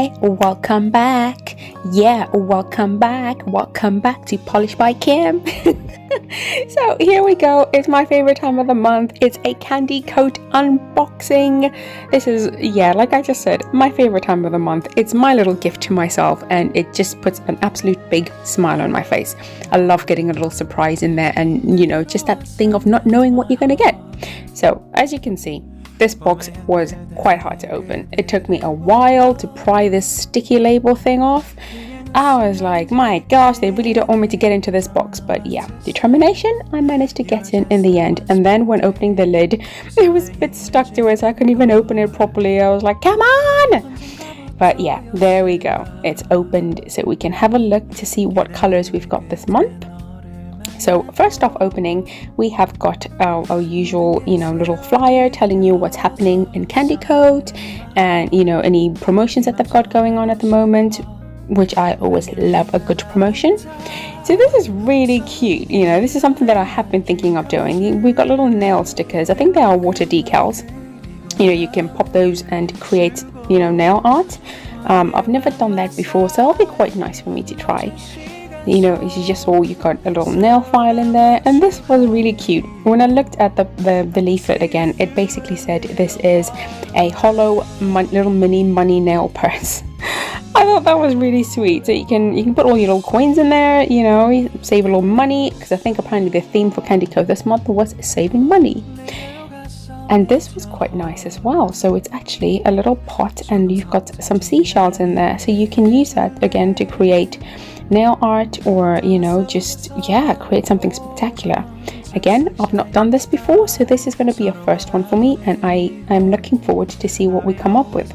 Hi, welcome back. Yeah, welcome back. Welcome back to Polished.By.Kim. So here we go. It's my favorite time of the month. It's a candy coat unboxing. This is, like I just said, my favorite time of the month. It's my little gift to myself, and it just puts an absolute big smile on my face. I love getting a little surprise in there, and just that thing of not knowing what you're going to get. So as you can see, this box was quite hard to open. It took me a while to pry this sticky label thing off. I was like, my gosh, they really don't want me to get into this box. But yeah, determination, I managed to get in the end. And then when opening the lid, it was a bit stuck to it, so I couldn't even open it properly. I was like, come on! But yeah, there we go. It's opened, so we can have a look to see what colors we've got this month. So first off opening, we have got our usual, little flyer telling you what's happening in Candycoat and, any promotions that they've got going on at the moment, which I always love a good promotion. So this is really cute. This is something that I have been thinking of doing. We've got little nail stickers. I think they are water decals. You can pop those and create, nail art. I've never done that before, so it'll be quite nice for me to try. It's just all, you got a little nail file in there, and this was really cute. When I looked at the leaflet again, it basically said this is a hollow little mini money nail purse. I thought that was really sweet. So you can put all your little coins in there, save a little money, because I think apparently the theme for Candycoat this month was saving money. And this was quite nice as well. So it's actually a little pot, and you've got some seashells in there, so you can use that again to create nail art, or create something spectacular. Again, I've not done this before, so this is going to be a first one for me, and I'm looking forward to see what we come up with.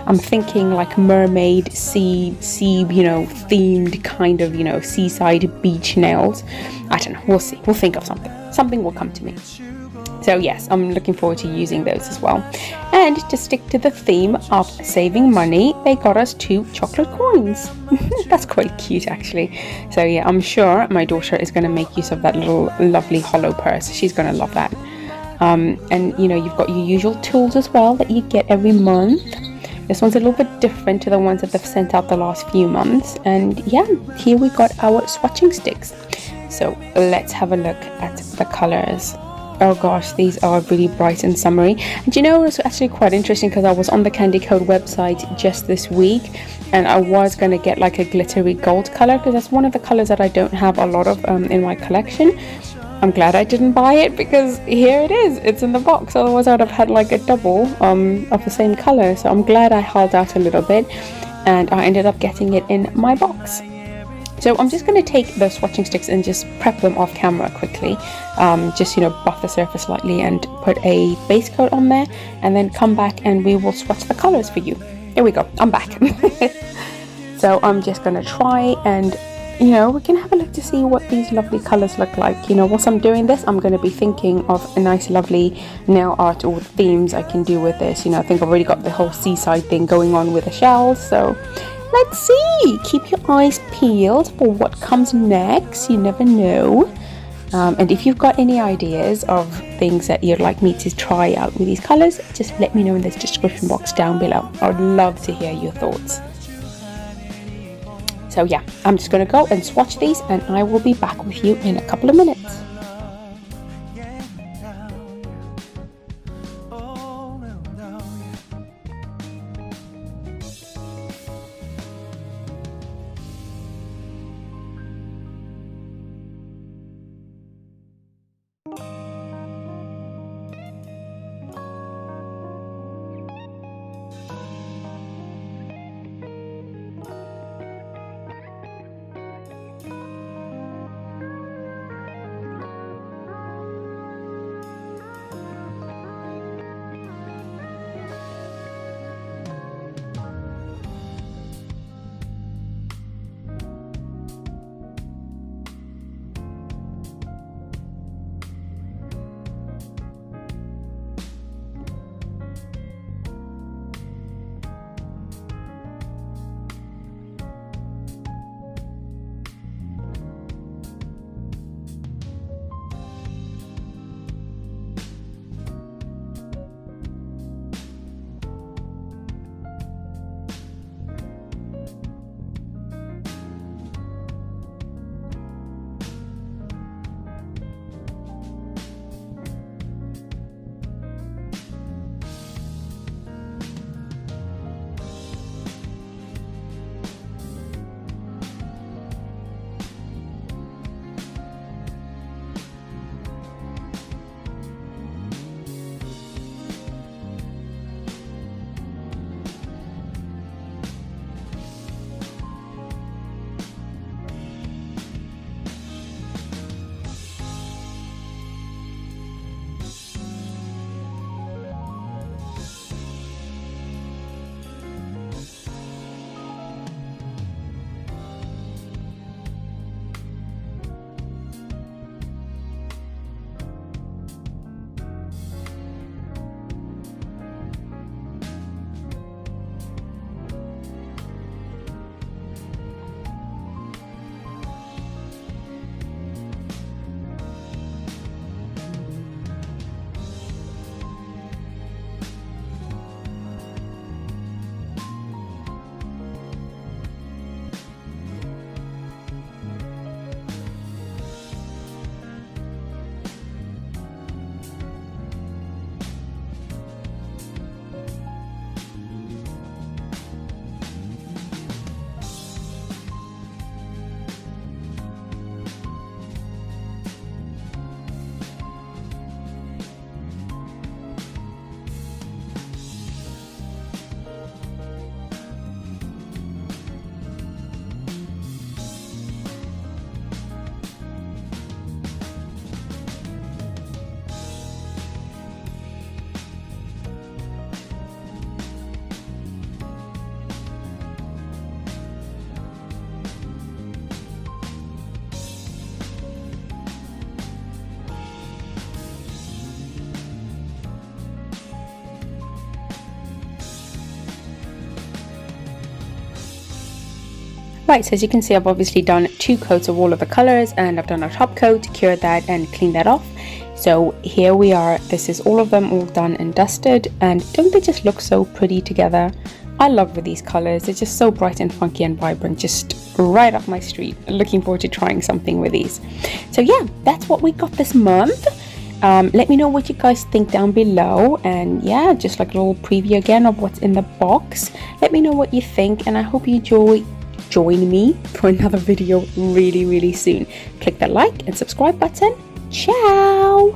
I'm thinking like mermaid, sea themed kind of, seaside beach nails. I don't know, we'll see. We'll think of something will come to me. So yes, I'm looking forward to using those as well. And to stick to the theme of saving money, they got us 2 chocolate coins. That's quite cute actually. So yeah, I'm sure my daughter is going to make use of that little lovely hollow purse. She's going to love that. And you've got your usual tools as well that you get every month. This one's a little bit different to the ones that they've sent out the last few months. And yeah, here we got our swatching sticks. So let's have a look at the colors. Oh gosh, these are really bright and summery. And it's actually quite interesting, because I was on the Candycoat website just this week, and I was going to get like a glittery gold color, because that's one of the colors that I don't have a lot of in my collection. I'm glad I didn't buy it, because here it is. It's in the box. Otherwise I'd have had like a double of the same color. So I'm glad I held out a little bit, and I ended up getting it in my box. So I'm just going to take the swatching sticks and just prep them off camera quickly. Buff the surface slightly and put a base coat on there, and then come back and we will swatch the colors for you. Here we go, I'm back. So I'm just going to try and, we can have a look to see what these lovely colors look like. Whilst I'm doing this, I'm going to be thinking of a nice lovely nail art or themes I can do with this. I think I've already got the whole seaside thing going on with the shells, so let's see. Keep your eyes peeled for what comes next. You never know. And if you've got any ideas of things that you'd like me to try out with these colors, just let me know in the description box down below. I would love to hear your thoughts. So yeah, I'm just going to go and swatch these, and I will be back with you in a couple of minutes. Right, so as you can see, I've obviously done 2 coats of all of the colors, and I've done a top coat, cured that and cleaned that off. So here we are. This is all of them all done and dusted, and don't they just look so pretty together? I love these colors. They're just so bright and funky and vibrant, just right up my street. Looking forward to trying something with these. So yeah, that's what we got this month. Let me know what you guys think down below, and yeah, just like a little preview again of what's in the box. Let me know what you think, and I hope you join me for another video really soon. Click that like and subscribe button. Ciao.